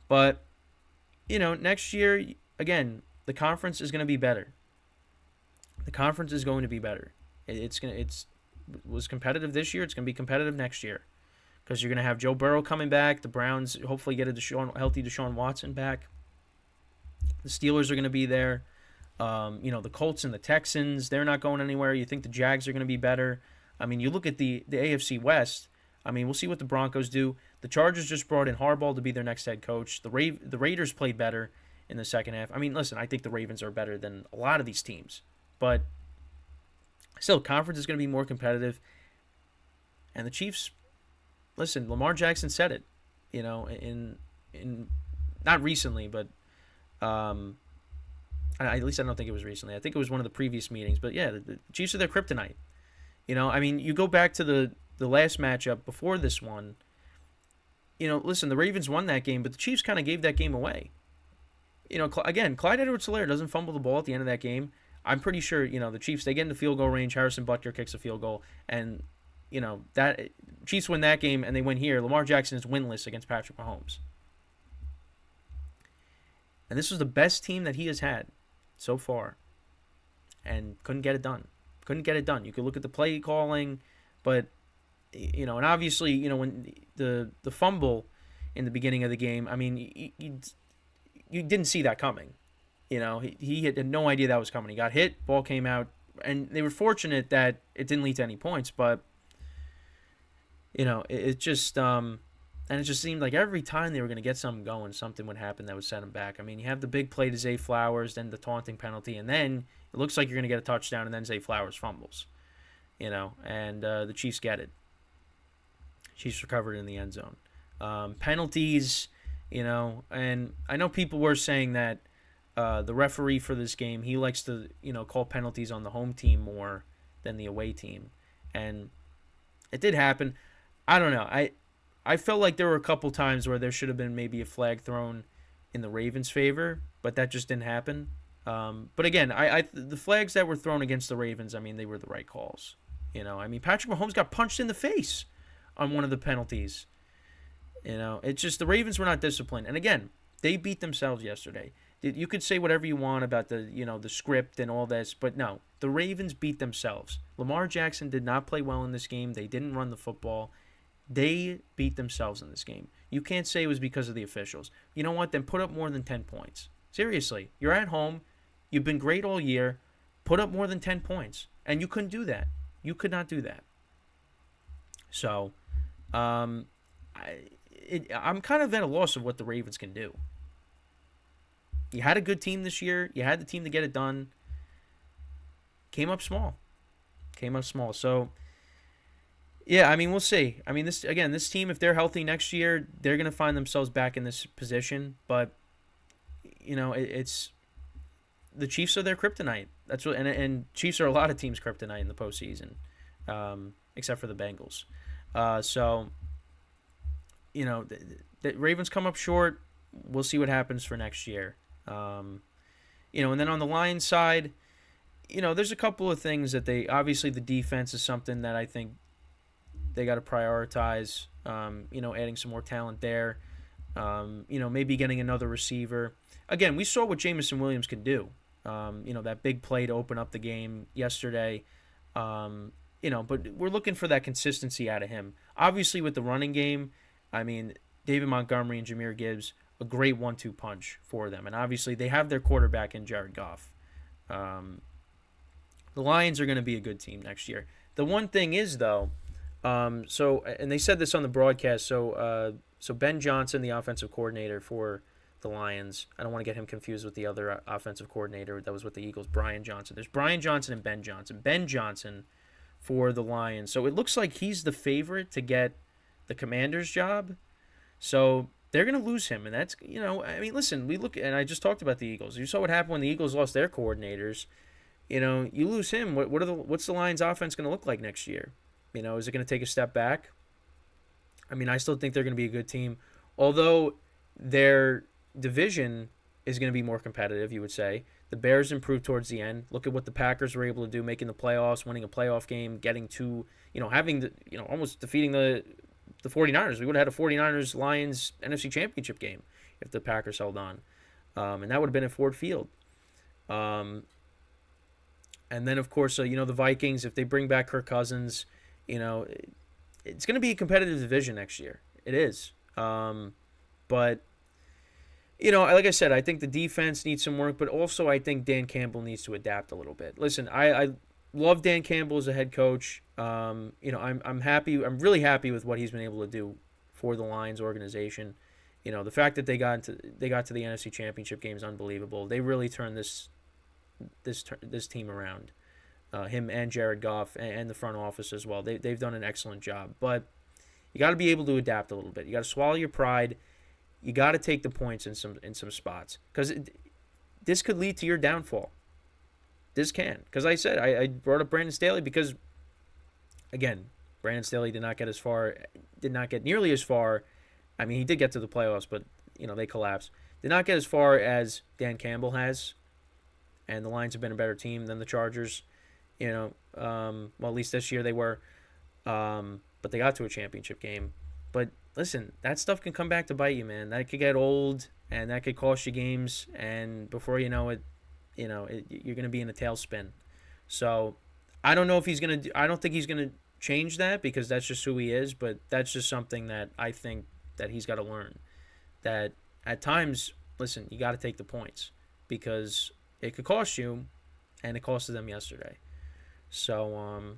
But, next year, again, the conference is going to be better. It was competitive this year. It's going to be competitive next year. Because you're going to have Joe Burrow coming back. The Browns hopefully get a healthy Deshaun Watson back. The Steelers are going to be there. The Colts and the Texans, they're not going anywhere. You think the Jags are going to be better. I mean, you look at the AFC West. I mean, we'll see what the Broncos do. The Chargers just brought in Harbaugh to be their next head coach. The Raiders played better in the second half. I mean, listen, I think the Ravens are better than a lot of these teams. But still, conference is going to be more competitive. And the Chiefs, listen, Lamar Jackson said it, in not recently, but at least I don't think it was recently. I think it was one of the previous meetings. But yeah, the Chiefs are their kryptonite. I mean, you go back to the last matchup before this one. Listen, the Ravens won that game, but the Chiefs kind of gave that game away. Again, Clyde Edwards-Helaire doesn't fumble the ball at the end of that game. I'm pretty sure, the Chiefs, they get in the field goal range. Harrison Butker kicks a field goal, and that Chiefs win that game, and they win here. Lamar Jackson is winless against Patrick Mahomes. And this was the best team that he has had so far, and couldn't get it done. You could look at the play calling, but and obviously, when the fumble in the beginning of the game, I mean, you didn't see that coming. He had no idea that was coming. He got hit, ball came out, and they were fortunate that it didn't lead to any points. But it just and it just seemed like every time they were going to get something going, something would happen that would set them back. I mean, you have the big play to Zay Flowers, then the taunting penalty, and then it looks like you're going to get a touchdown, and then Zay Flowers fumbles. And the Chiefs get it. Chiefs recovered in the end zone. Penalties, and I know people were saying that the referee for this game, he likes to, call penalties on the home team more than the away team. And it did happen. I don't know. I felt like there were a couple times where there should have been maybe a flag thrown in the Ravens' favor, but that just didn't happen. But again, the flags that were thrown against the Ravens, I mean, they were the right calls. I mean, Patrick Mahomes got punched in the face on one of the penalties. It's just the Ravens were not disciplined. And again, they beat themselves yesterday. You could say whatever you want about the script and all this, but no, the Ravens beat themselves. Lamar Jackson did not play well in this game. They didn't run the football. They beat themselves in this game. You can't say it was because of the officials. You know what? Then put up more than 10 points. Seriously, you're at home. You've been great all year. Put up more than 10 points. And you couldn't do that. You could not do that. So, I'm kind of at a loss of what the Ravens can do. You had a good team this year. You had the team to get it done. Came up small. So, yeah, I mean, we'll see. I mean, this team, if they're healthy next year, they're going to find themselves back in this position. But, it's the Chiefs are their kryptonite. That's what, and Chiefs are a lot of teams' kryptonite in the postseason, except for the Bengals. So, the Ravens come up short. We'll see what happens for next year. And then on the Lions side, there's a couple of things that obviously the defense is something that I think they got to prioritize, adding some more talent there, maybe getting another receiver. Again, we saw what Jamison Williams can do, that big play to open up the game yesterday, but we're looking for that consistency out of him. Obviously with the running game, I mean, David Montgomery and Jahmyr Gibbs, a great 1-2 punch for them. And obviously they have their quarterback in Jared Goff. The Lions are going to be a good team next year. The one thing is, though, and they said this on the broadcast, so Ben Johnson, the offensive coordinator for the Lions. I don't want to get him confused with the other offensive coordinator that was with the Eagles, Brian Johnson. There's Brian Johnson and Ben Johnson. Ben Johnson for the Lions. So it looks like he's the favorite to get the Commanders job. So they're going to lose him. And that's, I mean, listen, we look, and I just talked about the Eagles. You saw what happened when the Eagles lost their coordinators. You lose him. What's the Lions offense going to look like next year? Is it going to take a step back? I mean, I still think they're going to be a good team. Although their division is going to be more competitive, you would say. The Bears improved towards the end. Look at what the Packers were able to do, making the playoffs, winning a playoff game, getting to, almost defeating the 49ers. We would have had a 49ers-Lions NFC Championship game if the Packers held on. And that would have been at Ford Field. And then, of course, the Vikings, if they bring back Kirk Cousins, it's going to be a competitive division next year. It is. But, like I said, I think the defense needs some work, but also I think Dan Campbell needs to adapt a little bit. Listen, I love Dan Campbell as a head coach. I'm happy. I'm really happy with what he's been able to do for the Lions organization. The fact that they got to the NFC Championship game is unbelievable. They really turned this team around. Him and Jared Goff and the front office as well. They've done an excellent job. But you got to be able to adapt a little bit. You got to swallow your pride. You got to take the points in some spots, because this could lead to your downfall. This can, because I said I brought up Brandon Staley because, again, Brandon Staley did not get nearly as far. I mean, he did get to the playoffs, but they collapsed. Did not get as far as Dan Campbell has, and the Lions have been a better team than the Chargers. Well, at least this year they were. But they got to a championship game. But listen, that stuff can come back to bite you, man. That could get old, and that could cost you games. And before you know it, you're going to be in a tailspin. So I don't know if I don't think he's going to change that, because that's just who he is. But that's just something that I think that he's got to learn. That at times, listen, you got to take the points, because it could cost you, and it costed them yesterday. So,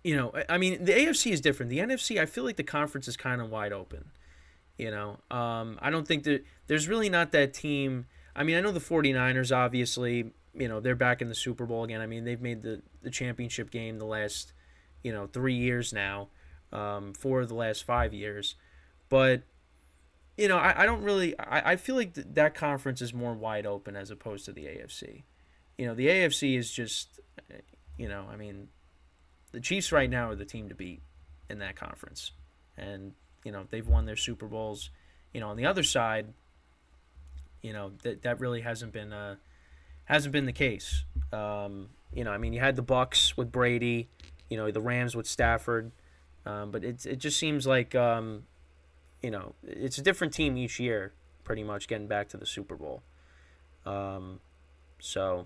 I mean, the AFC is different. The NFC, I feel like the conference is kind of wide open. I don't think that there's really not that team. I mean, I know the 49ers, obviously, they're back in the Super Bowl again. I mean, they've made the championship game the last, 3 years now, 4 of the last 5 years. But, I don't really, I feel like that conference is more wide open as opposed to the AFC. The AFC is just, I mean, the Chiefs right now are the team to beat in that conference. And, they've won their Super Bowls. On the other side, that really hasn't been the case. I mean, you had the Bucs with Brady, the Rams with Stafford. But it just seems like, it's a different team each year, pretty much, getting back to the Super Bowl. So,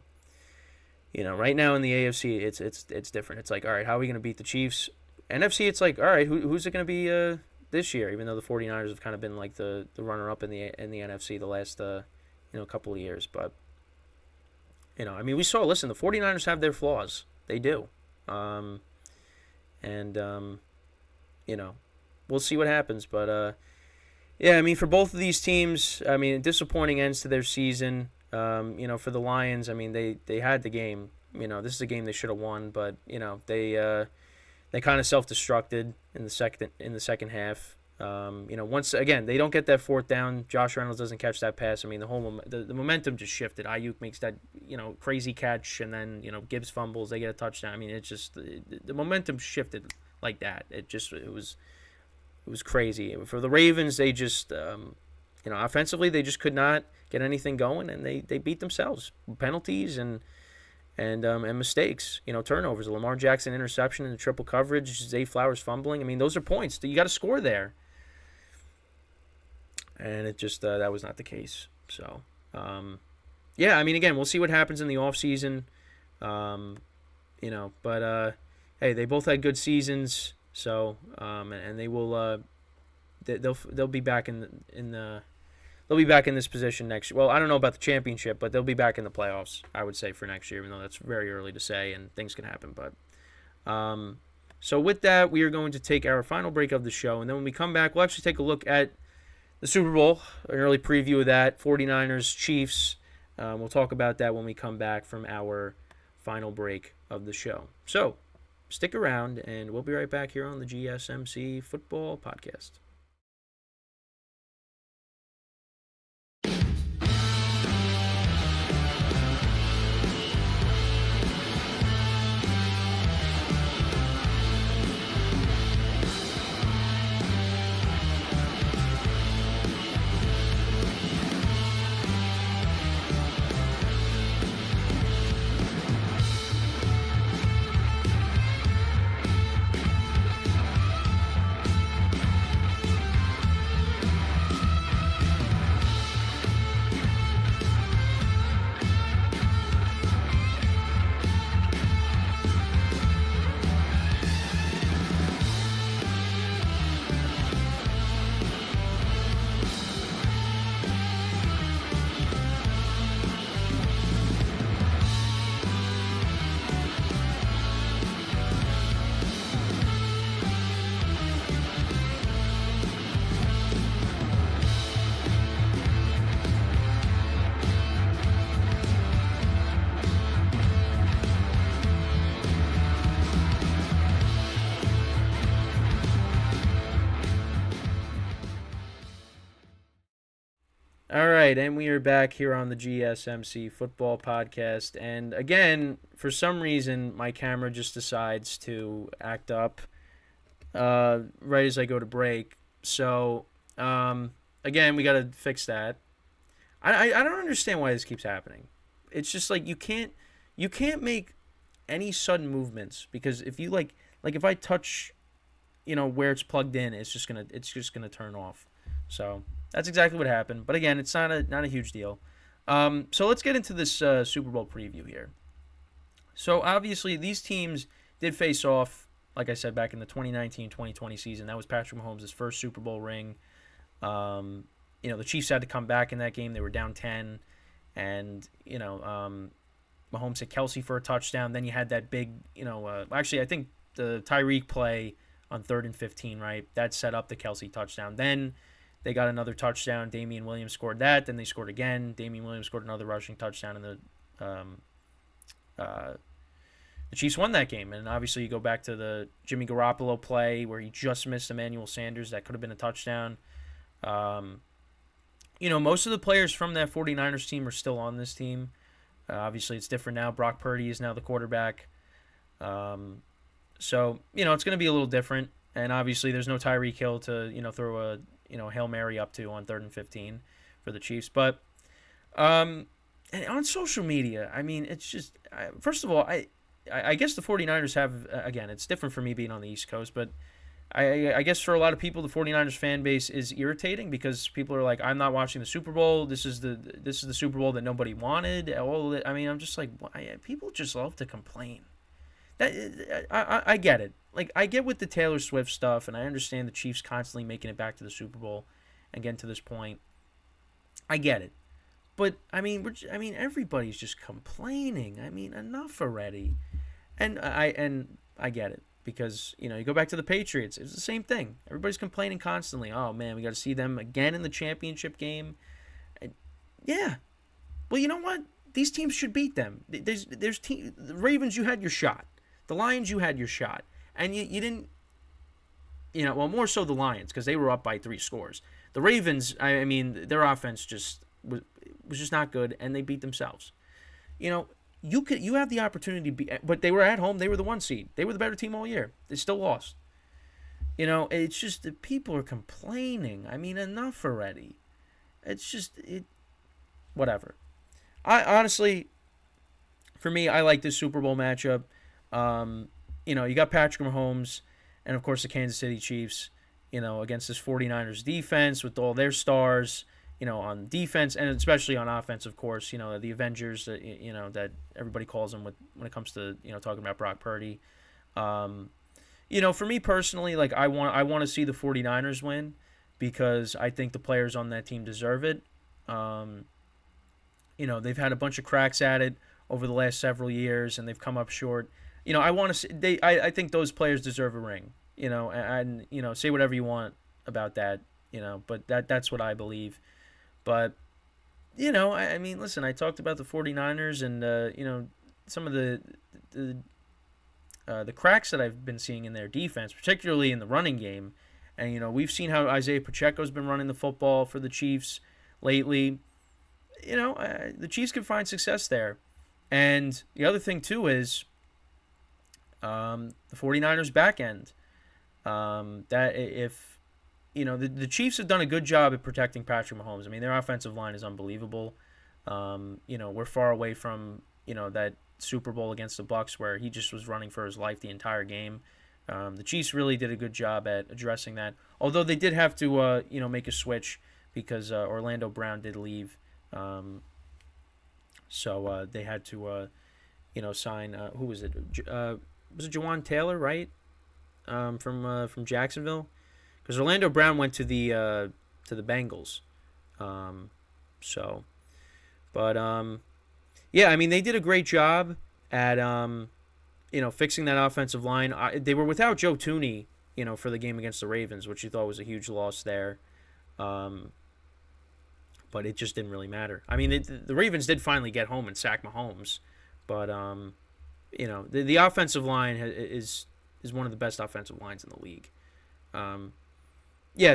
right now in the AFC, it's different. It's like, all right, how are we going to beat the Chiefs? NFC, it's like, all right, who's it going to be this year? Even though the 49ers have kind of been like the runner-up in the NFC the last couple of years. But, I mean, we saw, listen, the 49ers have their flaws. They do. We'll see what happens. But, yeah, I mean, for both of these teams, I mean, disappointing ends to their season. For the Lions, I mean, they had the game. This is a game they should have won, but they kind of self-destructed in the second half. Once again, they don't get that fourth down. Josh Reynolds doesn't catch that pass. I mean, the momentum just shifted. Ayuk makes that crazy catch, and then Gibbs fumbles. They get a touchdown. I mean, it's just the momentum shifted like that. It was crazy for the Ravens. They just offensively they just could not get anything going, and they beat themselves. Penalties and mistakes, turnovers. A Lamar Jackson interception and triple coverage, Zay Flowers fumbling. I mean, those are points. You got to score there. And it just that was not the case. So, yeah, I mean, again, we'll see what happens in the offseason. But hey, they both had good seasons. So, and they will they'll be back they'll be back in this position next year. Well, I don't know about the championship, but they'll be back in the playoffs, I would say, for next year, even though that's very early to say and things can happen. But so with that, we are going to take our final break of the show. And then when we come back, we'll actually take a look at the Super Bowl, an early preview of that, 49ers, Chiefs. We'll talk about that when we come back from our final break of the show. So, stick around, and we'll be right back here on the GSMC Football Podcast. All right, and we are back here on the GSMC Football Podcast. And again, for some reason, my camera just decides to act up right as I go to break. So, again, we got to fix that. I don't understand why this keeps happening. It's just like you can't make any sudden movements, because if you like if I touch, where it's plugged in, it's just gonna turn off. So that's exactly what happened. But again, it's not a huge deal. So let's get into this Super Bowl preview here. So obviously these teams did face off, like I said, back in the 2019-2020 season. That was Patrick Mahomes' first Super Bowl ring. The Chiefs had to come back in that game. They were down 10. And, Mahomes hit Kelsey for a touchdown. Then you had that big, actually I think the Tyreek play on 3rd and 15, right? That set up the Kelsey touchdown. Then they got another touchdown. Damian Williams scored that. Then they scored again. Damian Williams scored another rushing touchdown, and the Chiefs won that game. And obviously you go back to the Jimmy Garoppolo play where he just missed Emmanuel Sanders. That could have been a touchdown. Most of the players from that 49ers team are still on this team. Obviously it's different now. Brock Purdy is now the quarterback. So, it's going to be a little different. And obviously there's no Tyreek Hill to, throw a Hail Mary up to on 3rd and 15 for the Chiefs. But and on social media, I mean, it's just, first of all, I guess the 49ers have, again, it's different for me being on the East Coast, but I guess for a lot of people, the 49ers fan base is irritating because people are like, I'm not watching the Super Bowl. This is the Super Bowl that nobody wanted. I mean, I'm just like, people just love to complain. I get it. Like, I get with the Taylor Swift stuff, and I understand the Chiefs constantly making it back to the Super Bowl and getting to this point. I get it. But, I mean, everybody's just complaining. I mean, enough already. And I get it. Because, you go back to the Patriots. It's the same thing. Everybody's complaining constantly. Oh, man, we got to see them again in the championship game. Yeah. Well, you know what? These teams should beat them. The Ravens, you had your shot. The Lions, you had your shot. And you didn't, more so the Lions, because they were up by 3 scores. The Ravens, I mean, their offense was just not good, and they beat themselves. You have the opportunity to be, but they were at home. They were the 1 seed. They were the better team all year. They still lost. It's just that people are complaining. I mean, enough already. It's just, whatever. I honestly, for me, I like this Super Bowl matchup. You got Patrick Mahomes and, of course, the Kansas City Chiefs, against this 49ers defense with all their stars, on defense and especially on offense, of course, the Avengers, that everybody calls them when it comes to, talking about Brock Purdy. For me personally, like, I want to see the 49ers win because I think the players on that team deserve it. They've had a bunch of cracks at it over the last several years, and they've come up short. I want to see. I think those players deserve a ring. And say whatever you want about that. but that's what I believe. But, I mean, listen, I talked about the 49ers and, some of the cracks that I've been seeing in their defense, particularly in the running game. And, we've seen how Isaiah Pacheco's been running the football for the Chiefs lately. The Chiefs can find success there. And the other thing, too, is the 49ers back end. That if, the Chiefs have done a good job at protecting Patrick Mahomes. I mean, their offensive line is unbelievable. We're far away from, that Super Bowl against the Bucs where he just was running for his life the entire game. The Chiefs really did a good job at addressing that. Although they did have to, make a switch because Orlando Brown did leave. So they had to, sign. Who was it? Was it Jawan Taylor, right? From Jacksonville, because Orlando Brown went to the Bengals. Yeah, I mean they did a great job at fixing that offensive line. They were without Joe Tooney, for the game against the Ravens, which you thought was a huge loss there. But it just didn't really matter. I mean, the Ravens did finally get home and sack Mahomes, but the offensive line is one of the best offensive lines in the league.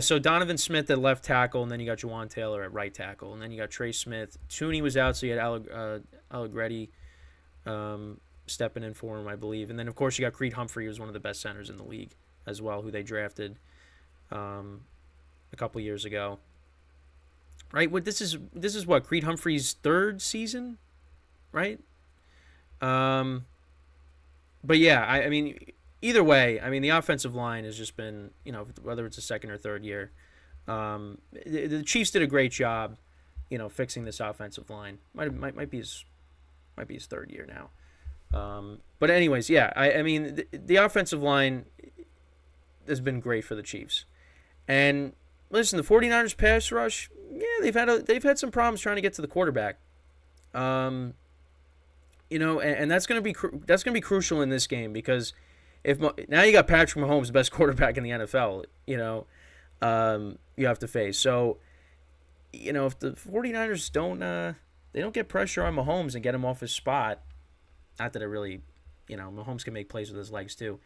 So Donovan Smith at left tackle, and then you got Jawan Taylor at right tackle, and then you got Trey Smith. Tooney was out, so you had Allegretti stepping in for him, I believe. And then, of course, you got Creed Humphrey, who's one of the best centers in the league as well, who they drafted a couple years ago. Right? This is what, Creed Humphrey's third season? Right? But yeah, I mean, either way, I mean, the offensive line has just been, whether it's a second or third year, the Chiefs did a great job, fixing this offensive line. Might be his third year now. But anyways, yeah, I mean, the offensive line has been great for the Chiefs. And listen, the 49ers pass rush, yeah, they've had some problems trying to get to the quarterback. And that's going to be crucial in this game because now you got Patrick Mahomes, the best quarterback in the NFL, you have to face. So, if the 49ers don't get pressure on Mahomes and get him off his spot, not that it really, Mahomes can make plays with his legs too.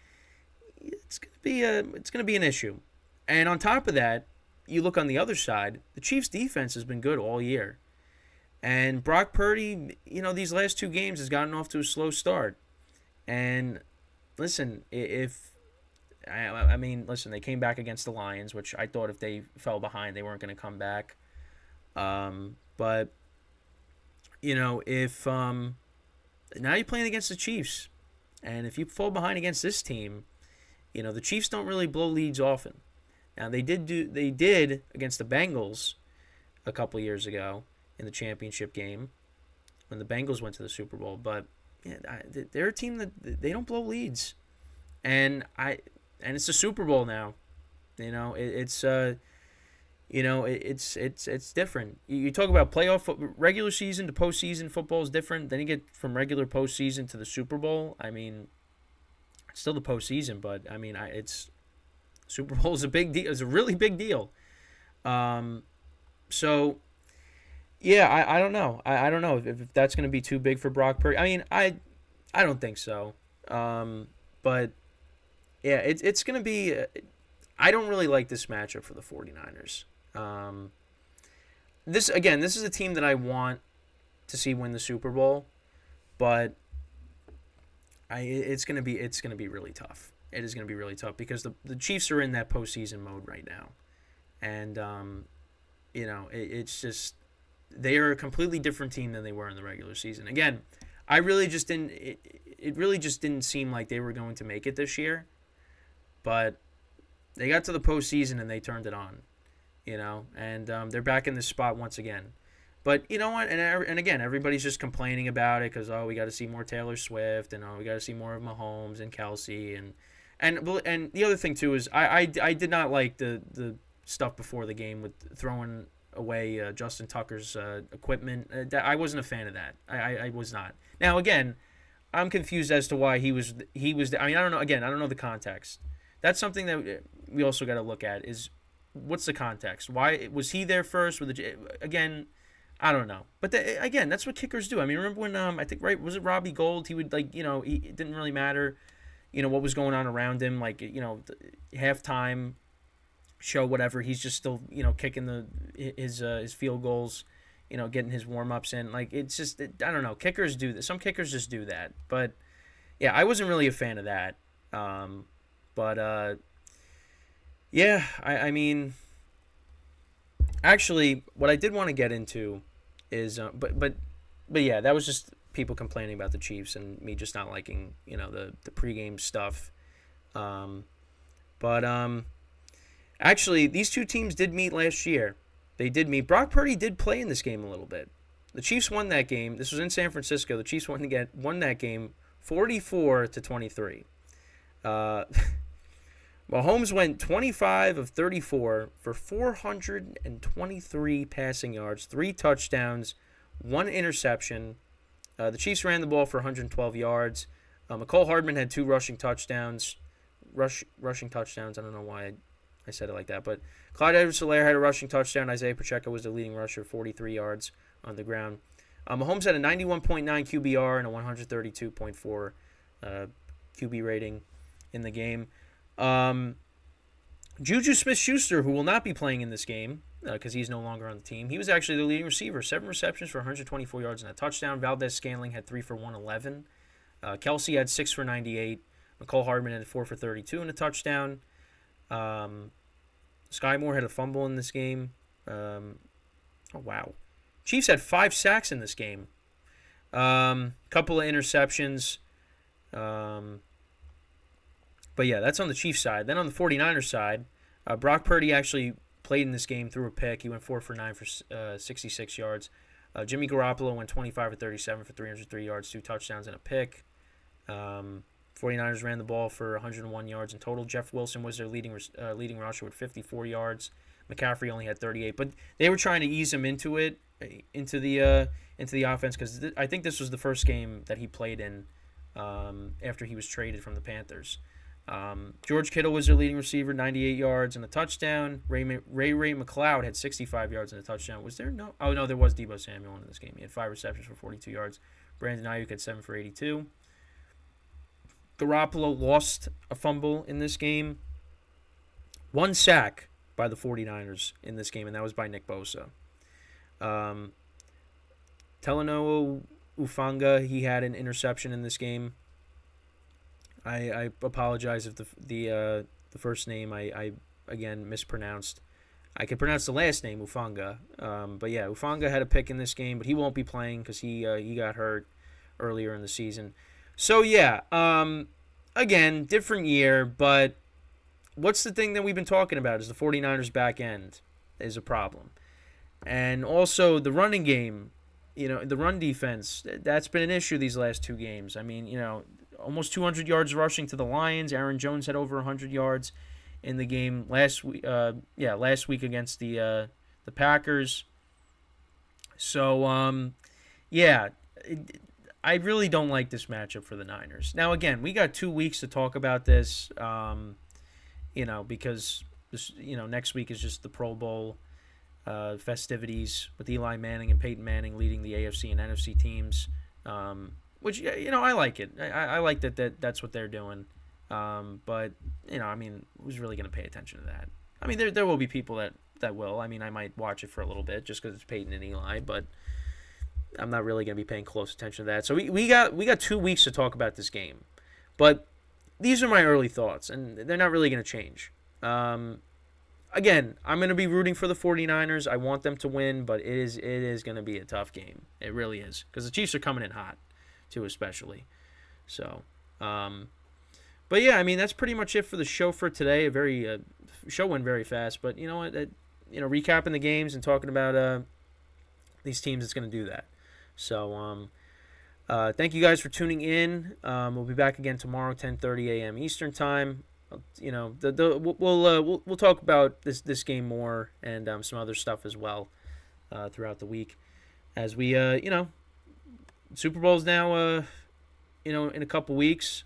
It's going to be an issue. And on top of that, you look on the other side, the Chiefs' defense has been good all year. And Brock Purdy, these last two games has gotten off to a slow start. And listen, they came back against the Lions, which I thought if they fell behind, they weren't going to come back. But if now you're playing against the Chiefs, and if you fall behind against this team, the Chiefs don't really blow leads often. Now they did against the Bengals a couple years ago in the championship game when the Bengals went to the Super Bowl, but yeah, they're a team that they don't blow leads, and it's a Super Bowl now. It's different. You talk about playoff, regular season to postseason football is different. Then you get from regular postseason to the Super Bowl. I mean, it's still the postseason, but I mean, Super Bowl is a big deal. It's a really big deal. So, yeah, I don't know. I don't know if that's going to be too big for Brock Purdy. I mean, I don't think so. But, yeah, it's going to be I don't really like this matchup for the 49ers. This is a team that I want to see win the Super Bowl, but it's going to be really tough. It is going to be really tough because the Chiefs are in that postseason mode right now. And, it's just they are a completely different team than they were in the regular season. Again, it really just didn't seem like they were going to make it this year. But they got to the postseason and they turned it on, and they're back in this spot once again. But you know what? And again, everybody's just complaining about it because, we got to see more Taylor Swift and we got to see more of Mahomes and Kelsey and the other thing too is I did not like the stuff before the game with throwing away Justin Tucker's equipment. I wasn't a fan of that. I was not. Now again, I'm confused as to why he was. I mean, I don't know. Again, I don't know the context. That's something that we also got to look at. Is what's the context? Why was he there first? Again, I don't know. But again, that's what kickers do. I mean, remember when I think was it Robbie Gold? He would it didn't really matter, what was going on around him. Like halftime show, whatever. He's just still kicking his field goals, getting his warm ups in. Like it's just I don't know. Kickers do this. Some kickers just do that. But yeah, I wasn't really a fan of that. Yeah, I mean, actually, what I did want to get into is, but yeah, that was just people complaining about the Chiefs and me just not liking, the pregame stuff. Actually, these two teams did meet last year. They did meet. Brock Purdy did play in this game a little bit. The Chiefs won that game. This was in San Francisco. The Chiefs won that game 44-23. Mahomes went 25 of 34 for 423 passing yards, 3 touchdowns, 1 interception. The Chiefs ran the ball for 112 yards. McCole Hardman had 2 rushing touchdowns. Rushing touchdowns. I don't know why I said it like that. But Clyde Edwards-Helaire had a rushing touchdown. Isaiah Pacheco was the leading rusher, 43 yards on the ground. Mahomes had a 91.9 QBR and a 132.4 QB rating in the game. Juju Smith-Schuster, who will not be playing in this game because he's no longer on the team, he was actually the leading receiver. 7 receptions for 124 yards and a touchdown. Valdez-Scantling had 3 for 111. Kelsey had 6 for 98. McCole Hardman had 4 for 32 and a touchdown. Sky Moore had a fumble in this game. Oh, wow. Chiefs had 5 sacks in this game. Couple of interceptions. But yeah, that's on the Chiefs side. Then on the 49ers side, Brock Purdy actually played in this game, threw a pick. He went 4 for 9 for 66 yards. Jimmy Garoppolo went 25 for 37 for 303 yards, 2 touchdowns and a pick. 49ers ran the ball for 101 yards in total. Jeff Wilson was their leading rusher with 54 yards. McCaffrey only had 38, but they were trying to ease him into the offense because I think this was the first game that he played in after he was traded from the Panthers. George Kittle was their leading receiver, 98 yards and a touchdown. Ray McLeod had 65 yards and a touchdown. Was there no? Oh, no, there was Deebo Samuel in this game. He had 5 receptions for 42 yards. Brandon Ayuk had 7 for 82. Garoppolo lost a fumble in this game. 1 sack by the 49ers in this game, and that was by Nick Bosa. Talanoa Ufanga, he had an interception in this game. I apologize if the first name I again mispronounced. I can pronounce the last name, Ufanga. But yeah, Ufanga had a pick in this game, but he won't be playing because he got hurt earlier in the season. So yeah, again, different year, but what's the thing that we've been talking about is the 49ers back end is a problem. And also the running game, the run defense, that's been an issue these last 2 games. I mean, almost 200 yards rushing to the Lions. Aaron Jones had over 100 yards in the game last week against the Packers. So, I really don't like this matchup for the Niners. Now, again, we got 2 weeks to talk about this, because this, next week is just the Pro Bowl festivities with Eli Manning and Peyton Manning leading the AFC and NFC teams, which, I like it. I like that's what they're doing. But, who's really going to pay attention to that? I mean, there will be people that will. I mean, I might watch it for a little bit just because it's Peyton and Eli, but I'm not really going to be paying close attention to that. So we got 2 weeks to talk about this game. But these are my early thoughts, and they're not really going to change. Again, I'm going to be rooting for the 49ers. I want them to win, but it is going to be a tough game. It really is, because the Chiefs are coming in hot, too, especially. So, but yeah, I mean, that's pretty much it for the show for today. Show went very fast, but you know what? Recapping the games and talking about these teams, it's going to do that. So, thank you guys for tuning in. We'll be back again tomorrow, 10:30 a.m. Eastern time. We'll talk about this game more and some other stuff as well throughout the week as we Super Bowl's now in a couple weeks.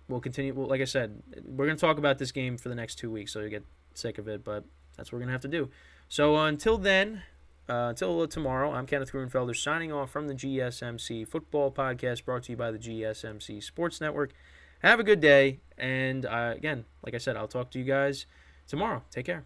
We'll continue. Like I said, we're gonna talk about this game for the next 2 weeks, so you get sick of it. But That's what we're going to have to do. So until then, until tomorrow, I'm Kenneth Grunfelder signing off from the GSMC Football Podcast brought to you by the GSMC Sports Network. Have a good day. And again, like I said, I'll talk to you guys tomorrow. Take care.